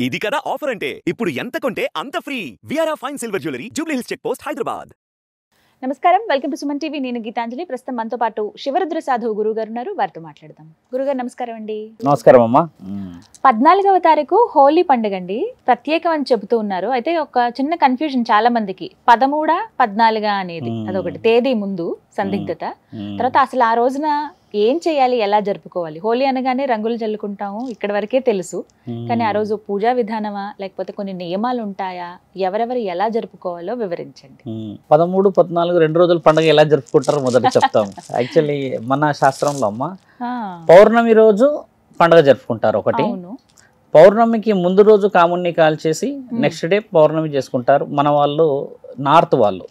ఇది కదా ఆఫర్ అంటే ఇప్పుడు ఎంత కొంటే అంత ఫ్రీ విఆర్ఆ fine silver jewellery Jubilee Hills check post Hyderabad. నమస్కారం, వెల్కమ్ టు సుమన్ టీవీ. నేను గీతాంజలి. ప్రస్తుతం మనతో పాటు శివరుద్ర సాధువు గురువు గారు ఉన్నారు. వారితో మాట్లాడదాం. గురుగారు నమస్కారం అండి. నమస్కారం అమ్మా. 14వ తారీఖు హోలీ పండుగ అండి, ప్రత్యేకం అని చెబుతూ ఉన్నారు. అయితే ఒక చిన్న కన్ఫ్యూజన్ చాలా మందికి, 13, 14 అనేది అదొకటి తేదీ ముందు సందిగ్ధత. తర్వాత అసలు ఆ రోజున ఏం చేయాలి, ఎలా జరుపుకోవాలి? హోలీ అనగానే రంగులు జల్లుకుంటాము, ఇక్కడ వరకే తెలుసు. కానీ ఆ రోజు పూజా విధానమా లేకపోతే కొన్ని నియమాలు ఉంటాయా, ఎవరెవరు ఎలా జరుపుకోవాలో వివరించండి. 13, 14 2 రోజుల పండుగ ఎలా జరుపుకుంటారో మొదట చెప్తాం. యాక్చువల్లీ మన శాస్త్రంలో అమ్మ పౌర్ణమి రోజు పండుగ జరుపుకుంటారు ఒకటి. పౌర్ణమికి ముందు రోజు కాముణ్ణి కాల్చేసి నెక్స్ట్ డే పౌర్ణమి చేసుకుంటారు మన వాళ్ళు, నార్త్ వాళ్ళు.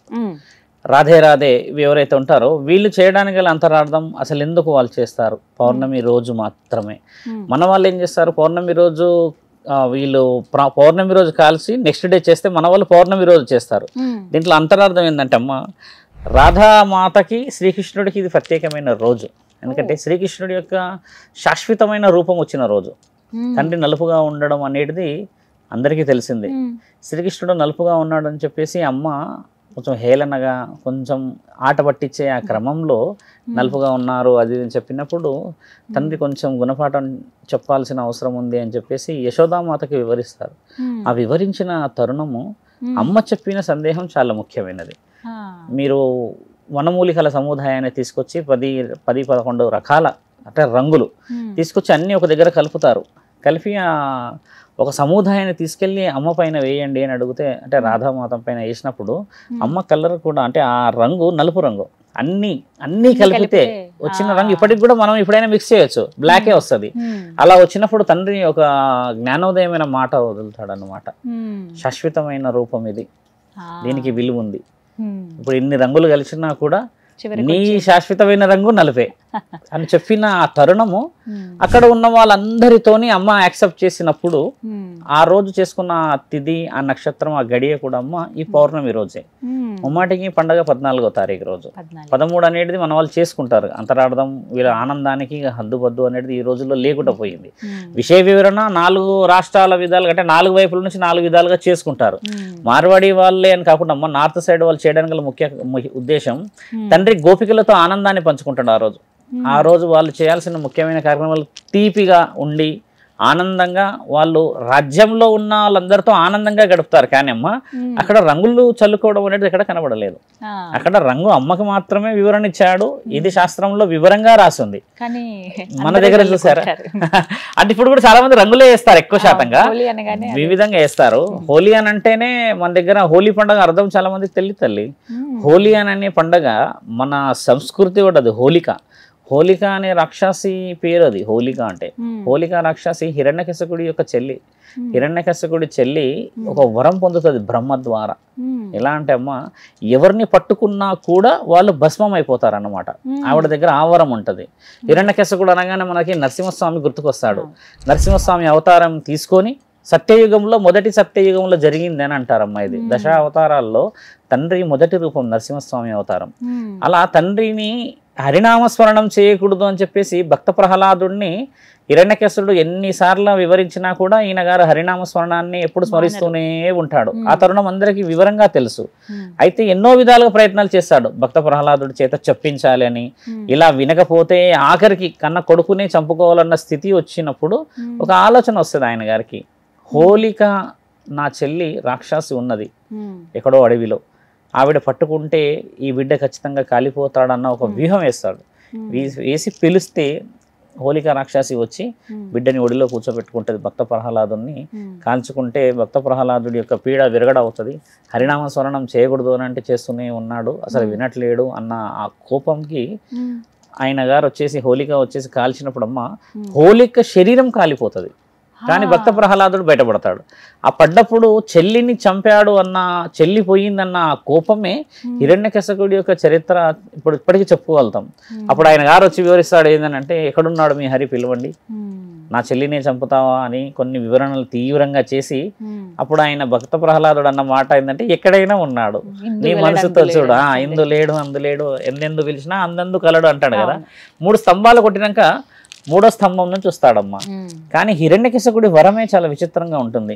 రాధే రాధే ఎవరైతే ఉంటారో వీళ్ళు చేయడానికి గల అంతరార్థం అసలు ఎందుకు వాళ్ళు చేస్తారు, పౌర్ణమి రోజు మాత్రమే. మన వాళ్ళు ఏం చేస్తారు, పౌర్ణమి రోజు వీళ్ళు పౌర్ణమి రోజు కాల్చి నెక్స్ట్ డే చేస్తే మన వాళ్ళు పౌర్ణమి రోజు చేస్తారు. దీంట్లో అంతరార్థం ఏంటంటే అమ్మ, రాధామాతకి శ్రీకృష్ణుడికి ఇది ప్రత్యేకమైన రోజు. ఎందుకంటే శ్రీకృష్ణుడి యొక్క శాశ్వతమైన రూపం వచ్చిన రోజు. తండ్రి నలుపుగా ఉండడం అనేది అందరికీ తెలిసిందే. శ్రీకృష్ణుడు నలుపుగా ఉన్నాడు అని చెప్పేసి అమ్మ కొంచెం హేళనగా, కొంచెం ఆట పట్టించే ఆ క్రమంలో నలుపుగా ఉన్నారు అది అని చెప్పినప్పుడు తండ్రి కొంచెం గుణపాఠం చెప్పాల్సిన అవసరం ఉంది అని చెప్పేసి యశోదామాతకి వివరిస్తారు. ఆ వివరించిన తరుణము అమ్మ చెప్పిన సందేహం చాలా ముఖ్యమైనది. మీరు వనమూలికల సముదాయాన్ని తీసుకొచ్చి 10-11 రకాల అంటే రంగులు తీసుకొచ్చి అన్నీ ఒక దగ్గర కలుపుతారు. కలిపి ఒక సముదాయాన్ని తీసుకెళ్ళి అమ్మ పైన వేయండి అని అడిగితే, అంటే రాధామాతం పైన వేసినప్పుడు అమ్మ కలర్ కూడా అంటే ఆ రంగు నలుపు రంగు, అన్నీ కలిపితే వచ్చిన రంగు ఇప్పటికి కూడా మనం ఎప్పుడైనా మిక్స్ చేయొచ్చు, బ్లాకే వస్తుంది. అలా వచ్చినప్పుడు తండ్రి ఒక జ్ఞానోదయమైన మాట వదులుతాడు అన్నమాట. శాశ్వతమైన రూపం ఇది, దీనికి విలువ ఉంది. ఇప్పుడు ఇన్ని రంగులు కలిసినా కూడా నీ శాశ్వతమైన రంగు నలుపే అని చెప్పిన ఆ తరుణము అక్కడ ఉన్న వాళ్ళందరితోని అమ్మ యాక్సెప్ట్ చేసినప్పుడు ఆ రోజు చేసుకున్న తిథి, ఆ నక్షత్రం, ఆ గడియ కూడా అమ్మ ఈ పౌర్ణమి రోజే. ముమ్మాటికి పండగ 14వ తారీఖు రోజు. 13 అనేది మన వాళ్ళు చేసుకుంటారు. అంతరార్థం వీళ్ళ ఆనందానికి హద్దుబద్దు అనేది ఈ రోజుల్లో లేకుండా పోయింది. విషయ వివరణ 4 రాష్ట్రాల విధాలుగా అంటే 4 వైపుల నుంచి 4 విధాలుగా చేసుకుంటారు. మార్వాడి వాళ్ళే అని కాకుండా అమ్మ నార్త్ సైడ్ వాళ్ళు చేయడానికి గల ముఖ్య ఉద్దేశం, తండ్రి గోపికలతో ఆనందాన్ని పంచుకుంటాడు. ఆ రోజు వాళ్ళు చేయాల్సిన ముఖ్యమైన కార్యక్రమాలు తీపిగా ఉండి ఆనందంగా వాళ్ళు రాజ్యంలో ఉన్న వాళ్ళందరితో ఆనందంగా గడుపుతారు. కానీ అమ్మ అక్కడ రంగులు చల్లుకోవడం అనేది ఎక్కడ కనబడలేదు. అక్కడ రంగు అమ్మకి మాత్రమే వివరణ ఇచ్చాడు. ఇది శాస్త్రంలో వివరంగా రాసింది. మన దగ్గర చూసారా అంటే ఇప్పుడు కూడా చాలా మంది రంగులే వేస్తారు, ఎక్కువ శాతంగా వివిధంగా వేస్తారు. హోలీ అని అంటేనే మన దగ్గర హోలీ పండుగ అర్థం చాలా మందికి తల్లి హోలీ అని అనే పండుగ మన సంస్కృతి కూడా అది. హోలిక అనే రాక్షసి పేరు అది. హోలిక అంటే హోలిక రాక్షసి హిరణ్యకశిపుడి యొక్క చెల్లి. హిరణ్యకశిపుడి చెల్లి ఒక వరం పొందుతుంది బ్రహ్మ ద్వారా. ఎలా అంటే అమ్మ, ఎవరిని పట్టుకున్నా కూడా వాళ్ళు భస్మం అయిపోతారు అన్నమాట. ఆవిడ దగ్గర ఆ వరం ఉంటుంది. హిరణ్యకశిపుడు అనగానే మనకి నరసింహస్వామి గుర్తుకొస్తాడు. నరసింహస్వామి అవతారం తీసుకొని సత్యయుగంలో, మొదటి సత్యయుగంలో జరిగింది అని అంటారమ్మా. ఇది 10 అవతారాల్లో తండ్రి మొదటి రూపం నరసింహస్వామి అవతారం. అలా తండ్రిని హరినామస్మరణం చేయకూడదు అని చెప్పేసి భక్త ప్రహ్లాదుడిని హిరణ్యకశిపుడు ఎన్నిసార్లు వివరించినా కూడా ఈయన గారు హరినామస్మరణాన్ని ఎప్పుడు స్మరిస్తూనే ఉంటాడు. ఆ తరుణం అందరికీ వివరంగా తెలుసు. అయితే ఎన్నో విధాలుగా ప్రయత్నాలు చేస్తాడు భక్త ప్రహ్లాదుడి చేత చెప్పించాలి అని. ఇలా వినకపోతే ఆఖరికి కన్న కొడుకునే చంపుకోవాలన్న స్థితి వచ్చినప్పుడు ఒక ఆలోచన వస్తుంది ఆయన గారికి. హోలిక నా చెల్లి రాక్షసి ఉన్నది ఎక్కడో అడవిలో, ఆవిడ పట్టుకుంటే ఈ బిడ్డ ఖచ్చితంగా కాలిపోతాడన్న ఒక వ్యూహం వేస్తాడు. వేసి పిలిస్తే హోలిక రాక్షసి వచ్చి బిడ్డని ఒడిలో కూర్చోబెట్టుకుంటుంది. భక్త ప్రహ్లాదుని కాల్చుకుంటే భక్త ప్రహ్లాదుడి యొక్క పీడ విరగడవుతుంది. హరినామ స్మరణం చేయకూడదు అని అంటే చేస్తూనే ఉన్నాడు, అసలు వినట్లేడు అన్న ఆ కోపంకి ఆయన గారు వచ్చేసి హోలిక వచ్చేసి కాల్చినప్పుడు అమ్మ హోలిక శరీరం కాలిపోతుంది, కానీ భక్త ప్రహ్లాదుడు బయటపడతాడు. ఆ పడ్డప్పుడు చెల్లిని చంపాడు అన్న, చెల్లి పోయిందన్న ఆ కోపమే హిరణ్యకశిపుడి యొక్క చరిత్ర ఇప్పటికీ చెప్పుకోగలుగుతాం. అప్పుడు ఆయన గారు వచ్చి వివరిస్తాడు ఏంటంటే, ఎక్కడున్నాడు మీ హరి, పిలవండి, నా చెల్లినే చంపుతావా అని కొన్ని వివరణలు తీవ్రంగా చేసి అప్పుడు ఆయన భక్త ప్రహ్లాదుడు అన్న మాట ఏంటంటే, ఎక్కడైనా ఉన్నాడు నీ మనసుతో చూడు, ఇందు లేడు అందు లేడు, ఎందెందు పిలిచినా అందందు కలడు అంటాడు కదా. 3 స్తంభాలు కొట్టినాక మూడో స్తంభం నుంచి వస్తాడమ్మా. కానీ హిరణ్యకశిపుడి వరమే చాలా విచిత్రంగా ఉంటుంది.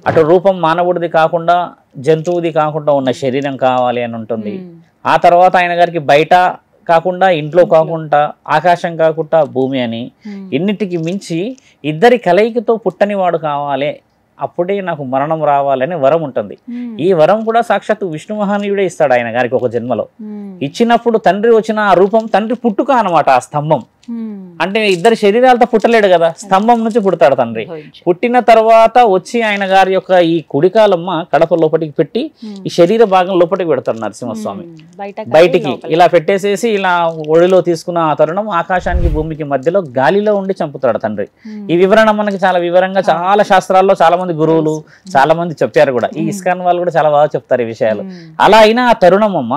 అటు రూపం మానవుడిది కాకుండా జంతువుది కాకుండా ఉన్న శరీరం కావాలి అని ఉంటుంది. ఆ తర్వాత ఆయన గారికి బయట కాకుండా ఇంట్లో కాకుండా ఆకాశం కాకుండా భూమి అని, ఇన్నిటికి మించి ఇద్దరి కలయికతో పుట్టని వాడు కావాలి, అప్పుడే నాకు మరణం రావాలని వరం ఉంటుంది. ఈ వరం కూడా సాక్షాత్తు విష్ణు మహానీయుడే ఇస్తాడు ఆయన గారికి ఒక జన్మలో. ఇచ్చినప్పుడు తండ్రి వచ్చిన ఆ రూపం తండ్రి పుట్టుక అనమాట. ఆ స్తంభం అంటే ఇద్దరు శరీరాలతో పుట్టలేడు కదా, స్తంభం నుంచి పుడతాడు తండ్రి. పుట్టిన తర్వాత వచ్చి ఆయన గారి యొక్క ఈ కుడికాలమ్మ కడప లోపలికి పెట్టి ఈ శరీర భాగం లోపలికి పెడతాడు నరసింహస్వామి. బయటికి ఇలా పెట్టేసేసి ఇలా ఒడిలో తీసుకున్న ఆ తరుణం ఆకాశానికి భూమికి మధ్యలో గాలిలో ఉండి చంపుతాడు తండ్రి. ఈ వివరణ మనకి చాలా వివరంగా చాలా శాస్త్రాల్లో చాలా మంది గురువులు చాలా మంది చెప్పారు కూడా. ఈ ఇస్కాన్ వాళ్ళు కూడా చాలా బాగా చెప్తారు ఈ విషయాలు. అలా అయినా ఆ తరుణం అమ్మ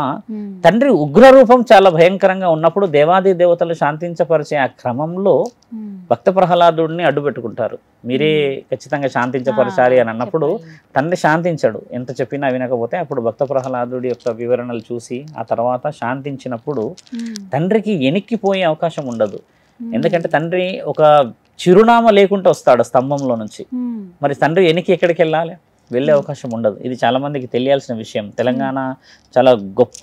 తండ్రి ఉగ్ర రూపం చాలా భయంకరంగా ఉన్నప్పుడు దేవాది దేవతలు శాంతించపరిచే ఆ క్రమంలో భక్త ప్రహ్లాదుడిని అడ్డు పెట్టుకుంటారు. మీరే ఖచ్చితంగా శాంతించపరచాలి అని అన్నప్పుడు తండ్రి శాంతించాడు. ఎంత చెప్పినా వినకపోతే అప్పుడు భక్త ప్రహ్లాదుడి యొక్క వివరణలు చూసి ఆ తర్వాత శాంతించినప్పుడు తండ్రికి ఎనిక్కిపోయే అవకాశం ఉండదు. ఎందుకంటే తండ్రి ఒక చిరునామా లేకుండా వస్తాడు స్తంభంలో నుంచి. మరి తండ్రి ఎనికి ఎక్కడికి వెళ్ళాలి, వెళ్ళే అవకాశం ఉండదు. ఇది చాలా మందికి తెలియాల్సిన విషయం. తెలంగాణ చాలా గొప్ప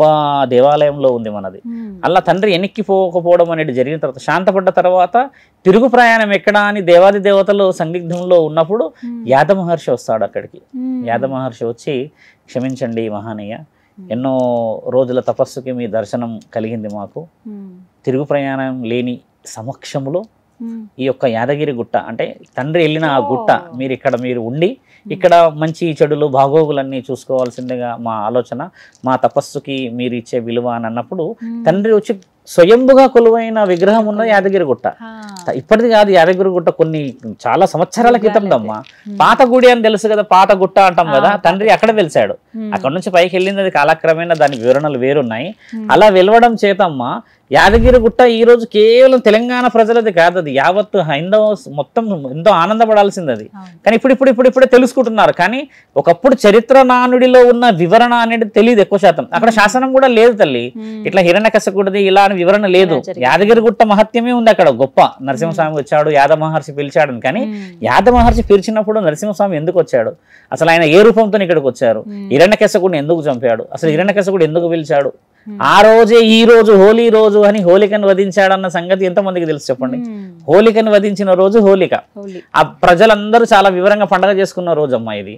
దేవాలయంలో ఉంది మనది. అలా తండ్రి ఎనిక్కిపోకపోవడం అనేది జరిగిన తర్వాత శాంతపడ్డ తర్వాత తిరుగు ప్రయాణం ఎక్కడా అని దేవాది దేవతలు సందిగ్ధంలో ఉన్నప్పుడు యాద మహర్షి వస్తాడు అక్కడికి. యాద మహర్షి వచ్చి, క్షమించండి మహానీయ, ఎన్నో రోజుల తపస్సుకి మీ దర్శనం కలిగింది మాకు. తిరుగు ప్రయాణం లేని సమక్షంలో ఈ యొక్క యాదగిరి గుట్ట అంటే తండ్రి వెళ్ళిన ఆ గుట్ట మీరు ఉండి ఇక్కడ మంచి చెడులు బాగోగులన్నీ చూసుకోవాల్సిందిగా మా ఆలోచన, మా తపస్సుకి మీరు ఇచ్చే విలువ అని అన్నప్పుడు తండ్రి వచ్చి స్వయంభుగా కొలువైన విగ్రహం ఉన్న యాదగిరి గుట్ట. ఇప్పటిది కాదు, యాదగిరి గుట్ట కొన్ని చాలా సంవత్సరాల క్రితందమ్మా. పాత గుడి అని తెలుసు కదా, పాత గుట్ట అంటాం కదా, తండ్రి అక్కడ వెలిసాడు. అక్కడ నుంచి పైకి వెళ్ళింది అది కాలక్రమేణా దాని వివరణలు వేరున్నాయి. అలా వెలవడం చేతమ్మా యాదగిరి గుట్ట ఈ రోజు కేవలం తెలంగాణ ప్రజలది కాదు, అది యావత్ హైందవ మొత్తం ఎంతో ఆనందపడాల్సింది అది. కానీ ఇప్పుడే తెలుసుకుంటున్నారు. కానీ ఒకప్పుడు చరిత్ర నానుడిలో ఉన్న వివరణ అనేది తెలియదు ఎక్కువ శాతం. అక్కడ శాసనం కూడా లేదు తల్లి, ఇట్లా హిరణ్యకశిపుడిది ఇలా అని వివరణ లేదు. యాదగిరి గుట్ట మహత్యమే ఉంది అక్కడ గొప్ప. నరసింహస్వామి వచ్చాడు, యాద మహర్షి పిలిచాడని. కానీ యాద మహర్షి పిలిచినప్పుడు నరసింహస్వామి ఎందుకు వచ్చాడు, అసలు ఆయన ఏ రూపంతో ఇక్కడికి వచ్చారు, హిరణ్యకశిపుడిని ఎందుకు చంపాడు, అసలు హిరణ్యకశిపుడు ఎందుకు పిలిచాడు, ఆ రోజే ఈ రోజు హోలీ రోజు అని హోలికను వధించాడన్న సంగతి ఎంతమందికి తెలుసు చెప్పండి. హోలికను వధించిన రోజు హోలిక. ఆ ప్రజలందరూ చాలా వివరంగా పండగ చేసుకున్న రోజు అమ్మా ఇది.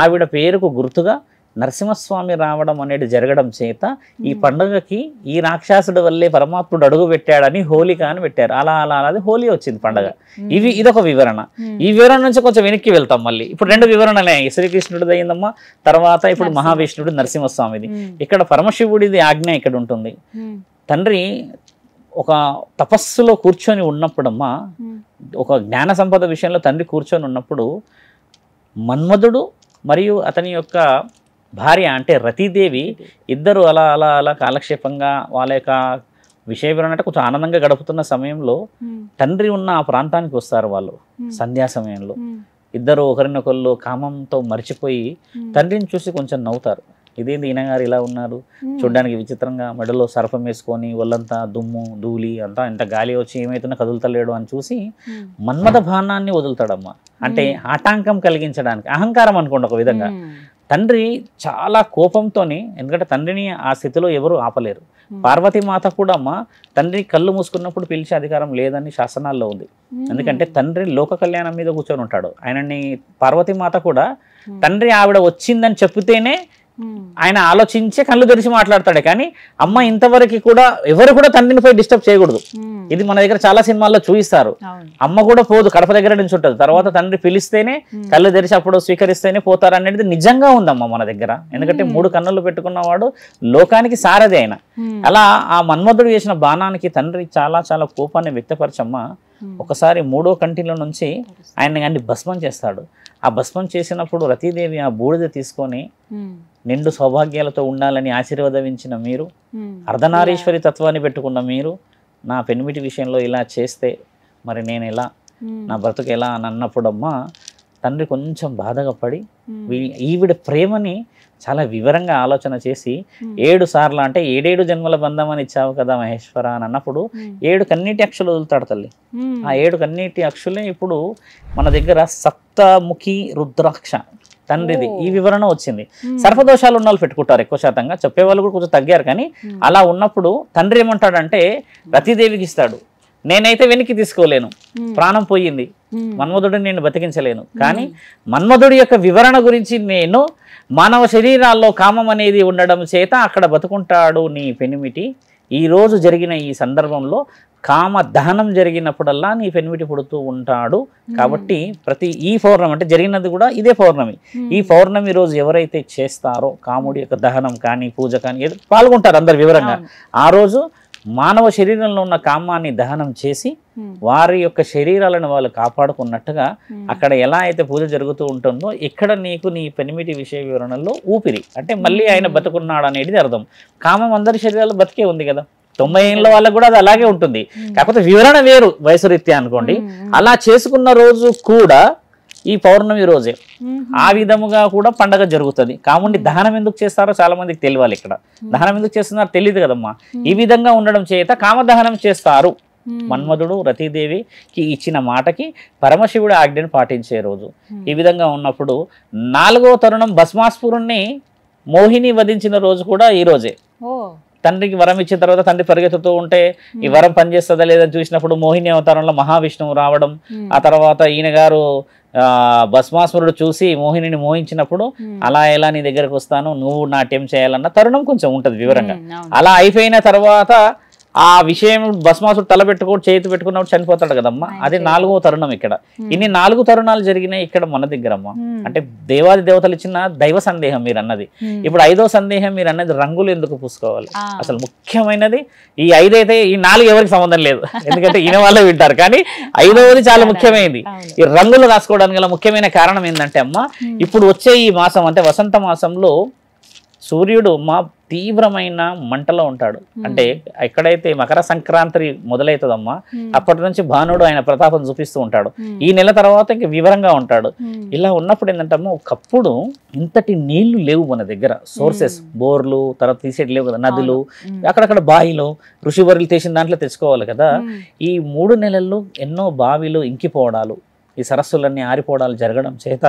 ఆవిడ పేరుకు గుర్తుగా నరసింహస్వామి రావడం అనేది జరగడం చేత ఈ పండుగకి ఈ రాక్షసుడి వల్లే పరమాత్ముడు అడుగు పెట్టాడని హోలిక అని పెట్టారు. అలా అది హోలీ వచ్చింది పండుగ. ఇదొక వివరణ. ఈ వివరణ నుంచి కొంచెం వెనక్కి వెళ్తాం మళ్ళీ. ఇప్పుడు రెండు వివరణలే, శ్రీకృష్ణుడిది అయిందమ్మా, తర్వాత ఇప్పుడు మహావిష్ణుడు నరసింహస్వామిది. ఇక్కడ పరమశివుడిది ఆజ్ఞ ఇక్కడ ఉంటుంది. తండ్రి ఒక తపస్సులో కూర్చొని ఉన్నప్పుడమ్మా, ఒక జ్ఞాన సంపద విషయంలో తండ్రి కూర్చొని ఉన్నప్పుడు మన్మధుడు మరియు అతని యొక్క భార్య అంటే రతీదేవి ఇద్దరు అలా కాలక్షేపంగా వాళ్ళ యొక్క విషయ వివరణ కొంచెం ఆనందంగా గడుపుతున్న సమయంలో తండ్రి ఉన్న ఆ ప్రాంతానికి వస్తారు వాళ్ళు. సంధ్యా సమయంలో ఇద్దరు ఒకరినొకళ్ళు కామంతో మర్చిపోయి తండ్రిని చూసి కొంచెం నవ్వుతారు. ఇదేంది ఈయన గారు ఇలా ఉన్నారు, చూడ్డానికి విచిత్రంగా, మెడలో సర్పం వేసుకొని ఒళ్ళంతా దుమ్ము ధూళి అంతా ఇంత గాలి వచ్చి ఏమైతున్నా కదులుతలేడు అని చూసి మన్మథ బాణాన్ని వదులుతాడమ్మా. అంటే ఆటంకం కలిగించడానికి, అహంకారం అనుకోండి ఒక విధంగా. తండ్రి చాలా కోపంతోనే, ఎందుకంటే తండ్రిని ఆ స్థితిలో ఎవరు ఆపలేరు. పార్వతీమాత కూడా అమ్మ తండ్రి కళ్ళు మూసుకున్నప్పుడు పిలిచే అధికారం లేదని శాసనాల్లో ఉంది. ఎందుకంటే తండ్రి లోక కళ్యాణం మీద కూర్చొని ఉంటాడు. ఆయనని పార్వతీమాత కూడా తండ్రి ఆవిడ వచ్చిందని చెప్తేనే ఆయన ఆలోచించే కళ్ళు తెరిచి మాట్లాడతాడు. కానీ అమ్మ ఇంతవరకు కూడా ఎవరు కూడా తండ్రిని పోయి డిస్టర్బ్ చేయకూడదు. ఇది మన దగ్గర చాలా సినిమాల్లో చూపిస్తారు. అమ్మ కూడా పోదు, కడప దగ్గర నుంచి ఉంటుంది. తర్వాత తండ్రి పిలిస్తేనే కళ్ళు తెరిచి అప్పుడు స్వీకరిస్తేనే పోతారు అనేది నిజంగా ఉందమ్మా మన దగ్గర. ఎందుకంటే 3 కన్నులు పెట్టుకున్నవాడు లోకానికి సారథి ఆయన. అలా ఆ మన్మధుడు చేసిన బాణానికి తండ్రి చాలా చాలా కోపాన్ని వ్యక్తపరచమ్మా. ఒకసారి 3వ కంటిలో నుంచి ఆయన భస్మం చేస్తాడు. ఆ భస్మం చేసినప్పుడు రతీదేవి ఆ బూడిద తీసుకొని నిండు సౌభాగ్యాలతో ఉండాలని ఆశీర్వదించిన మీరు, అర్ధనారీశ్వరి తత్వాన్ని పెట్టుకున్న మీరు నా పెనిమిటి విషయంలో ఇలా చేస్తే మరి నేను ఎలా, నా బ్రతుకు ఎలా అని అన్నప్పుడమ్మా తండ్రి కొంచెం బాధగా పడి ఈవిడ ప్రేమని చాలా వివరంగా ఆలోచన చేసి 7 సార్లు అంటే 7 జన్మల బంధం అని ఇచ్చావు కదా మహేశ్వర అని అన్నప్పుడు 7 కన్నీటి అక్షులు వదులుతాడు తల్లి. ఆ 7 కన్నీటి అక్షులే ఇప్పుడు మన దగ్గర సప్తముఖి రుద్రాక్ష తండ్రిది ఈ వివరణ వచ్చింది. సర్పదోషాలు ఉన్న వాళ్ళు పెట్టుకుంటారు ఎక్కువ శాతంగా, చెప్పేవాళ్ళు కూడా కొంచెం తగ్గారు. కానీ అలా ఉన్నప్పుడు తండ్రి ఏమంటాడంటే రతీదేవికి ఇస్తాడు, నేనైతే వెనక్కి తీసుకోలేను, ప్రాణం పోయింది, మన్మధుడిని నేను బతికించలేను. కానీ మన్మధుడి యొక్క వివరణ గురించి నేను మానవ శరీరాల్లో కామం అనేది ఉండడం చేత అక్కడ బతుకుంటాడు నీ పెనిమిటి. ఈ రోజు జరిగిన ఈ సందర్భంలో కామ దహనం జరిగినప్పుడల్లా నీ పెనిమిటి పుడుతూ ఉంటాడు. కాబట్టి ప్రతి ఈ పౌర్ణమి అంటే జరిగినది కూడా ఇదే పౌర్ణమి. ఈ పౌర్ణమి రోజు ఎవరైతే చేస్తారో కాముడి యొక్క దహనం కానీ పూజ కానీ పాల్గొంటారు అందరు వివరంగా. ఆ రోజు మానవ శరీరంలో ఉన్న కామాన్ని దహనం చేసి వారి యొక్క శరీరాలను వాళ్ళు కాపాడుకున్నట్టుగా అక్కడ ఎలా అయితే పూజ జరుగుతూ ఉంటుందో ఇక్కడ నీకు నీ పెనిమిటి విషయ వివరణలో ఊపిరి అంటే మళ్ళీ ఆయన బతుకున్నాడు అనేది అర్థం. కామం అందరి శరీరాలు బతికే ఉంది కదా, 90 ఏళ్ళ వాళ్ళకు కూడా అది అలాగే ఉంటుంది. కాకపోతే వివరణ వేరు వయసు రీత్యా అనుకోండి. అలా చేసుకున్న రోజు కూడా ఈ పౌర్ణమి రోజే ఆ విధముగా కూడా పండగ జరుగుతుంది. కాముండి దహనం ఎందుకు చేస్తారో చాలా మందికి తెలియాలి. ఇక్కడ దహనం ఎందుకు చేస్తున్నారో తెలియదు కదమ్మా. ఈ విధంగా ఉండడం చేత కామదహనం చేస్తారు. మన్మధుడు రతీదేవికి ఇచ్చిన మాటకి పరమశివుడు ఆజ్ఞను పాటించే రోజు. ఈ విధంగా ఉన్నప్పుడు 4వ తరుణం భస్మాసురుణ్ణి మోహిని వధించిన రోజు కూడా ఈ రోజే. తండ్రికి వరం ఇచ్చిన తర్వాత తండ్రి పరిగెత్తుతూ ఉంటే ఈ వరం పనిచేస్తుందా లేదని చూసినప్పుడు మోహిని అవతారంలో మహావిష్ణువు రావడం, ఆ తర్వాత ఈయన గారు భస్మాసురుడు చూసి మోహినిని మోహించినప్పుడు అలా ఎలా నీ దగ్గరకు వస్తాను, నువ్వు నాట్యం చేయాలన్న తరుణం కొంచెం ఉంటది వివరంగా. అలా అయిపోయిన తర్వాత ఆ విషయం భస్మాసుడు తల పెట్టుకుని చేతి పెట్టుకున్నప్పుడు చనిపోతాడు కదమ్మా, అది 4వ తరుణం. ఇక్కడ ఇన్ని 4 తరుణాలు జరిగినాయి ఇక్కడ మన దగ్గరమ్మా. అంటే దేవాది దేవతలు ఇచ్చిన దైవ సందేహం మీరు అన్నది. ఇప్పుడు 5వ సందేహం మీరు అన్నది రంగులు ఎందుకు పూసుకోవాలి. అసలు ముఖ్యమైనది ఈ 5 అయితే ఈ 4 ఎవరికి సంబంధం లేదు, ఎందుకంటే ఈయన వాళ్ళే వింటారు. కానీ 5వది చాలా ముఖ్యమైనది. ఈ రంగులు రాసుకోవడానికి గల ముఖ్యమైన కారణం ఏంటంటే అమ్మ, ఇప్పుడు వచ్చే ఈ మాసం అంటే వసంత మాసంలో సూర్యుడు మా తీవ్రమైన మంటలో ఉంటాడు. అంటే ఎక్కడైతే మకర సంక్రాంతి మొదలవుతుందమ్మా అప్పటి నుంచి భానుడు ఆయన ప్రతాపం చూపిస్తూ ఉంటాడు. ఈ నెల తర్వాత ఇంక వివరంగా ఉంటాడు. ఇలా ఉన్నప్పుడు ఏంటంటమ్మా, ఒకప్పుడు ఇంతటి నీళ్లు లేవు మన దగ్గర, సోర్సెస్ బోర్లు తర్వాత తీసేటి లేవు కదా, నదులు అక్కడక్కడ బావిలో ఋషివర్యులు తీసిన దాంట్లో తెచ్చుకోవాలి కదా. ఈ 3 నెలల్లో ఎన్నో బావిలు ఇంకిపోవడాలు, ఈ సరస్సులన్నీ ఆరిపోవడాలు జరగడం చేత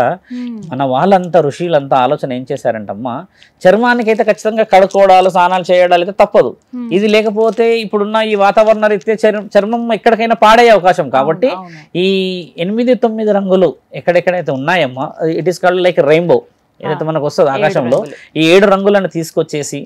మన వాళ్ళంతా ఋషులంతా ఆలోచన ఏం చేశారంటమ్మా, చర్మానికైతే ఖచ్చితంగా కడుక్కోవడాలు స్నానాలు చేయడాలు అయితే తప్పదు. ఇది లేకపోతే ఇప్పుడున్న ఈ వాతావరణ రీత్యా చర్మం ఎక్కడికైనా పాడే అవకాశం. కాబట్టి ఈ 8-9 రంగులు ఎక్కడెక్కడైతే ఉన్నాయమ్మా, it is called like rainbow ఏదైతే మనకు వస్తుంది ఆకాశంలో, ఈ 7 రంగులను తీసుకొచ్చేసి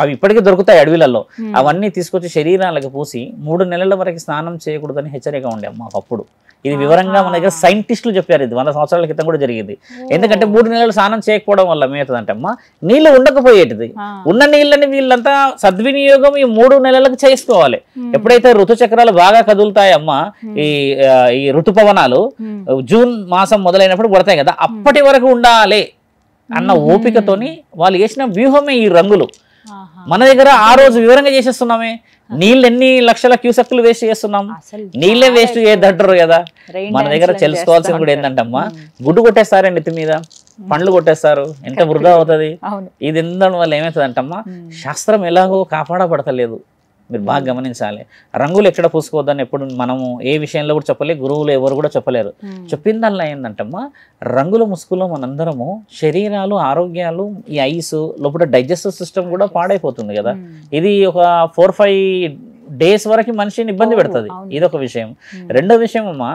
అవి ఇప్పటికీ దొరుకుతాయి అడవిలలో, అవన్నీ తీసుకొచ్చి శరీరాలకు పూసి 3 నెలల వరకు స్నానం చేయకూడదని హెచ్చరిక ఉండే అమ్మ ఒకప్పుడు. ఇది వివరంగా మన దగ్గర సైంటిస్టులు చెప్పారు. ఇది 100 సంవత్సరాల క్రితం కూడా జరిగింది. ఎందుకంటే 3 నెలలు స్నానం చేయకపోవడం వల్ల ఏమవుతుందంటే అమ్మ, నీళ్లు ఉండకపోయేటిది. ఉన్న నీళ్ళని వీళ్ళంతా సద్వినియోగం ఈ 3 నెలలకు చేసుకోవాలి. ఎప్పుడైతే ఋతుచక్రాలు బాగా కదులుతాయమ్మా, ఈ ఋతుపవనాలు జూన్ మాసం మొదలైనప్పుడు పడతాయి కదా, అప్పటి వరకు ఉండాలి అన్న ఓపికతోని వాళ్ళు వేసిన వ్యూహమే ఈ రంగులు. మన దగ్గర ఆ రోజు వివరంగా చేసేస్తున్నామే, నీళ్ళు ఎన్ని లక్షల క్యూసెక్లు వేస్ట్ చేస్తున్నాం, నీళ్ళే వేస్ట్ చేయదంటారు కదా. మన దగ్గర తెలుసుకోవాల్సింది కూడా ఏంటంటే అమ్మా, గుడ్డు కొట్టేస్తారే నెత్తి మీద, పండ్లు కొట్టేస్తారు, ఎంత వృధా అవుతుంది. ఇది ఎందుకు వల్ల ఏమవుతుంది అంటమ్మా, శాస్త్రం ఎలాగో కాపాడబడతలేదు. మీరు బాగా గమనించాలి. రంగులు ఎక్కడ పూసుకోవద్దని ఎప్పుడు మనము ఏ విషయంలో కూడా చెప్పలేదు, గురువులు ఎవరు కూడా చెప్పలేరు. చెప్పిందల్లా ఏంటంటమ్మా, రంగుల ముసుగులో మనందరము శరీరాలు ఆరోగ్యాలు, ఈ ఐస్ లోపల డైజెస్టివ్ సిస్టమ్ కూడా పాడైపోతుంది కదా. ఇది ఒక 4-5 డేస్ వరకు మనిషిని ఇబ్బంది పెడుతుంది. ఇదొక విషయం. రెండో విషయం అమ్మా,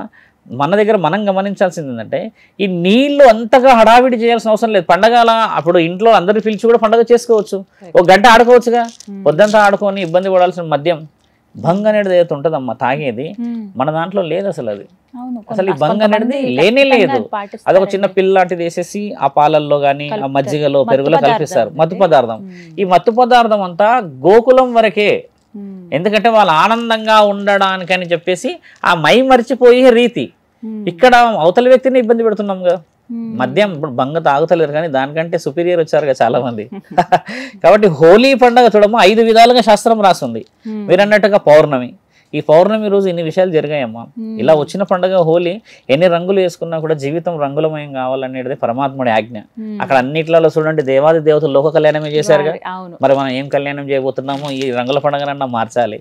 మన దగ్గర మనం గమనించాల్సింది ఏంటంటే, ఈ నీళ్లు అంతగా హడావిడి చేయాల్సిన అవసరం లేదు. పండగల అప్పుడు ఇంట్లో అందరు పిలిచి కూడా పండగ చేసుకోవచ్చు, 1 గంట ఆడుకోవచ్చుగా. పొద్దంతా ఆడుకొని ఇబ్బంది పడాల్సిన మద్యం భంగ్ అనేది ఏదైతే ఉంటుందమ్మా తాగేది, మన దాంట్లో లేదు అసలు. అది అసలు ఈ భంగ్ అనేది లేనే లేదు. అదొక చిన్న పిల్ల లాంటిది వేసేసి ఆ పాలల్లో కానీ ఆ మజ్జిగలో పెరుగులో కలిపిస్తారు మత్తు పదార్థం. ఈ మత్తు పదార్థం అంతా గోకులం వరకే. ఎందుకంటే వాళ్ళు ఆనందంగా ఉండడానికని చెప్పేసి ఆ మై మర్చిపోయే రీతి. ఇక్కడ అవతల వ్యక్తిని ఇబ్బంది పెడుతున్నాం కదా. మద్యం ఇప్పుడు బంగ తాగుతలేరు కానీ దానికంటే సుపీరియర్ వచ్చారు కదా చాలా మంది. కాబట్టి హోలీ పండుగ చూడము 5 విధాలుగా శాస్త్రం రాస్తుంది. మీరు అన్నట్టుగా పౌర్ణమి, ఈ పౌర్ణమి రోజు ఇన్ని విషయాలు జరిగాయమ్మా. ఇలా వచ్చిన పండుగ హోలీ, ఎన్ని రంగులు వేసుకున్నా కూడా జీవితం రంగులమయం కావాలనేది పరమాత్ముడి ఆజ్ఞ. అక్కడ అన్నిట్లలో చూడండి దేవాది దేవతలు లోక కళ్యాణమే చేశారుగా. మరి మనం ఏం కళ్యాణం చేయబోతున్నామో ఈ రంగుల పండుగనన్నా మార్చాలి.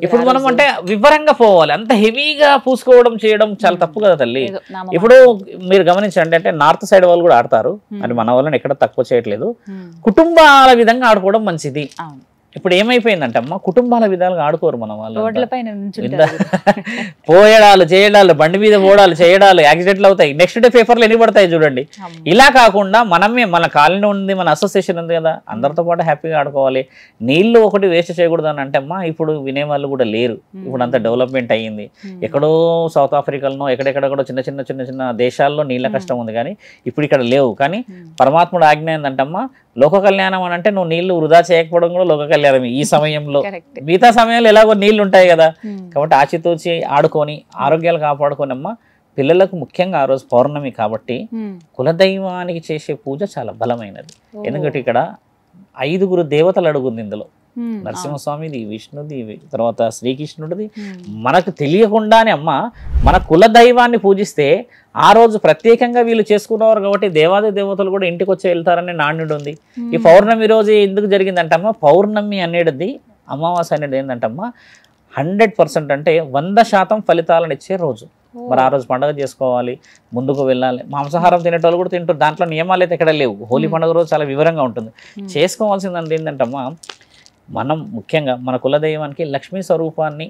ఇప్పుడు మనం అంటే వివరంగా పోవాలి, అంత హెవీగా పూసుకోవడం చేయడం చాలా తప్పు కదా తల్లి. ఇప్పుడు మీరు గమనించండి, అంటే నార్త్ సైడ్ వాళ్ళు కూడా ఆడతారు, అది మన వాళ్ళని ఎక్కడ తక్కువ చేయట్లేదు. కుటుంబాల విధంగా ఆడుకోవడం మంచిది. ఇప్పుడు ఏమైపోయిందంటే అమ్మ, కుటుంబాల విధాలుగా ఆడుకోరు మన వాళ్ళు. పోయడాలు చేయడాలు, బండి మీద పోవడాలు చేయడాలు, యాక్సిడెంట్లు అవుతాయి, నెక్స్ట్ డే పేపర్లు ఎన్ని పడతాయి చూడండి. ఇలా కాకుండా మనమే, మన కాలనీ ఉంది, మన అసోసియేషన్ ఉంది కదా, అందరితో పాటు హ్యాపీగా ఆడుకోవాలి. నీళ్లు ఒకటి వేస్ట్ చేయకూడదు అని అంటే అమ్మా, ఇప్పుడు వినేవాళ్ళు కూడా లేరు. ఇప్పుడు అంత డెవలప్మెంట్ అయ్యింది. ఎక్కడో సౌత్ ఆఫ్రికాలో ఎక్కడెక్కడ కూడా చిన్న చిన్న చిన్న చిన్న దేశాల్లో నీళ్ళ కష్టం ఉంది, కానీ ఇప్పుడు ఇక్కడ లేవు. కానీ పరమాత్ముడు ఆజ్ఞ ఏంటంటమ్మా, లోక కళ్యాణం అని అంటే నువ్వు నీళ్లు వృధా చేయకపోవడం కూడా లోక కళ్యాణం ఈ సమయంలో. మిగతా సమయంలో ఎలాగో నీళ్లు ఉంటాయి కదా, కాబట్టి ఆచితూచి ఆడుకొని ఆరోగ్యాలు కాపాడుకొని అమ్మా. పిల్లలకు ముఖ్యంగా ఆ రోజు పౌర్ణమి కాబట్టి కులదైవానికి చేసే పూజ చాలా బలమైనది. ఎందుకంటే ఇక్కడ 5 దేవతలు అడుగుంది ఇందులో. నరసింహస్వామిది, విష్ణుది, తర్వాత శ్రీకృష్ణుడిది. మనకు తెలియకుండానే అమ్మ, మన కుల దైవాన్ని పూజిస్తే ఆ రోజు ప్రత్యేకంగా వీళ్ళు చేసుకున్నవారు కాబట్టి దేవాది దేవతలు కూడా ఇంటికి వచ్చి వెళ్తారనే నాణ్యుడు ఉంది. ఈ పౌర్ణమి రోజు ఎందుకు జరిగిందంటమ్మా, పౌర్ణమి అనేది అమావాస్య అనేది ఏంటంటమ్మా 100% అంటే 100% ఫలితాలను ఇచ్చే రోజు. మరి ఆ రోజు పండుగ చేసుకోవాలి, ముందుకు వెళ్ళాలి. మాంసాహారం తినేటోళ్ళు కూడా తింటారు, దాంట్లో నియమాలు అయితే ఎక్కడ లేవు. హోలీ పండుగ రోజు చాలా వివరంగా ఉంటుంది. చేసుకోవాల్సిందంటే ఏంటంటమ్మా, మనం ముఖ్యంగా మన కులదైవానికి లక్ష్మీ స్వరూపాన్ని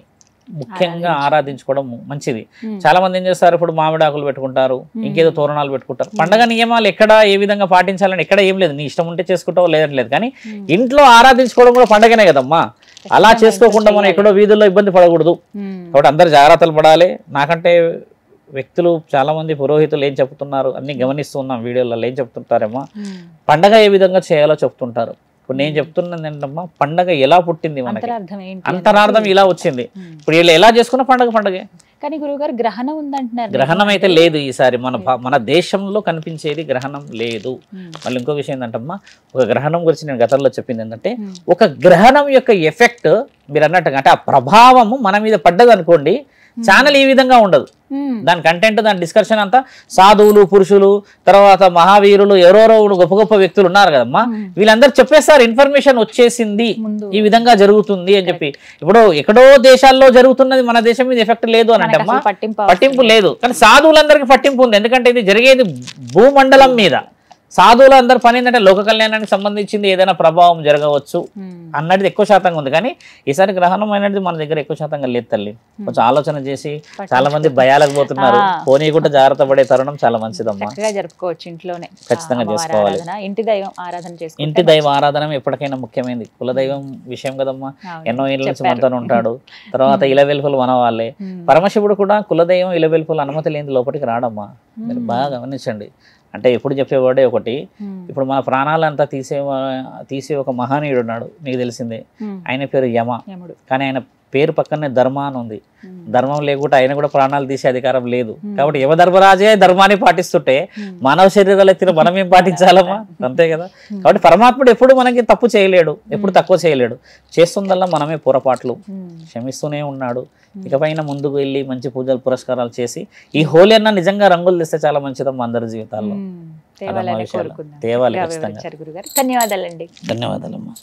ముఖ్యంగా ఆరాధించుకోవడం మంచిది. చాలా మంది ఏం చేస్తారు, ఇప్పుడు మామిడి ఆకులు పెట్టుకుంటారు, ఇంకేదో తోరణాలు పెట్టుకుంటారు. పండగ నియమాలు ఎక్కడ ఏ విధంగా పాటించాలని ఎక్కడ ఏం లేదు, నీ ఇష్టం ఉంటే చేసుకుంటావు లేదని లేదు. కానీ ఇంట్లో ఆరాధించుకోవడం కూడా పండగనే కదమ్మా. అలా చేసుకోకుండా మనం ఎక్కడో వీధుల్లో ఇబ్బంది పడకూడదు. కాబట్టి అందరు జాగ్రత్తలు పడాలి. నాకంటే వ్యక్తులు చాలా మంది పురోహితులు ఏం చెప్తున్నారు అన్ని గమనిస్తున్నాం, వీడియోలలో ఏం చెప్తుంటారేమో పండగ ఏ విధంగా చేయాలో చెప్తుంటారు. ఇప్పుడు నేను చెప్తున్నది ఏంటమ్మా, పండగ ఎలా పుట్టింది, మనకి అంతరార్థం ఇలా వచ్చింది. ఇప్పుడు వీళ్ళు ఎలా చేసుకున్న పండగే. కానీ గురువుగారు గ్రహణం ఉందంటున్నారు. గ్రహణం అయితే లేదు ఈసారి, మన దేశంలో కనిపించేది గ్రహణం లేదు. మళ్ళీ ఇంకో విషయం ఏంటంటమ్మా, ఒక గ్రహణం గురించి నేను గతంలో చెప్పింది ఏంటంటే, ఒక గ్రహణం యొక్క ఎఫెక్ట్ మీరు అన్నట్టుగా అంటే ఆ ప్రభావము మన మీద పడ్డది అనుకోండి, ఛానల్ ఈ విధంగా ఉండదు. దాని కంటెంట్, దాని డిస్కషన్ అంతా సాధువులు, పురుషులు, తర్వాత మహావీరులు, ఎవరెవరో గొప్ప గొప్ప వ్యక్తులు ఉన్నారు కదమ్మా, వీళ్ళందరూ చెప్పేస్తారు ఇన్ఫర్మేషన్ వచ్చేసింది, ఈ విధంగా జరుగుతుంది అని చెప్పి. ఇప్పుడు ఎక్కడో దేశాల్లో జరుగుతున్నది మన దేశం మీద ఎఫెక్ట్ లేదు అని అంటే అమ్మా, పట్టింపు లేదు. కానీ సాధువులందరికీ పట్టింపు ఉంది, ఎందుకంటే ఇది జరిగేది భూమండలం మీద. సాధువులు అందరు పని ఏంటంటే లోక కళ్యాణానికి సంబంధించింది ఏదైనా ప్రభావం జరగవచ్చు అన్నది ఎక్కువ శాతంగా ఉంది. కానీ ఈసారి గ్రహణం అనేది మన దగ్గర ఎక్కువ శాతంగా లేదు తల్లి. కొంచెం ఆలోచన చేసి చాలా మంది భయాలకు పోతున్నారు, పోనీ కూడా జాగ్రత్త పడే తరుణం చాలా మంచిదమ్మా. జరుపుకోవచ్చు ఇంట్లోనే, ఖచ్చితంగా చేసుకోవాలి. ఇంటి దైవం ఆరాధన చేసుకోవాలి. ఇంటి దైవ ఆరాధన ఎప్పటికైనా ముఖ్యమైనది. కులదైవం విషయం కదమ్మా, ఎన్నో ఏళ్ళ నుంచి మనతో ఉంటాడు. తర్వాత ఇలవెల్పులు మన వాళ్ళే. పరమశివుడు కూడా కులదైవం ఇలవెల్పులు అనుమతి లేని లోపలికి రాడమ్మా. మీరు బాగా గమనించండి. అంటే ఎప్పుడు చెప్పేవాడే ఒకటి, ఇప్పుడు మన ప్రాణాలంతా తీసే ఒక మహనీయుడు ఉన్నాడు, మీకు తెలిసిందే. ఆయన పేరు యమ. కానీ ఆయన పేరు పక్కనే ధర్మ అని ఉంది. ధర్మం లేకుండా ఆయన కూడా ప్రాణాలు తీసే అధికారం లేదు. కాబట్టి యమధర్మరాజే ధర్మాన్ని పాటిస్తుంటే మానవ శరీరాలు ఎత్తిన మనం ఏం పాటించాలమ్మా, అంతే కదా. కాబట్టి పరమాత్ముడు ఎప్పుడు మనకి తప్పు చేయలేడు, ఎప్పుడు తక్కువ చేయలేడు. చేస్తుందల్లా మనమే పొరపాట్లు, క్షమిస్తూనే ఉన్నాడు. ఇకపైన ముందుకు వెళ్ళి మంచి పూజలు పురస్కారాలు చేసి ఈ హోలీ అన్న నిజంగా రంగులు తెస్తే చాలా మంచిదమ్మా అందరి జీవితాల్లో. తేవాలి ఖచ్చితంగా. ధన్యవాదాలండి. ధన్యవాదాలమ్మా.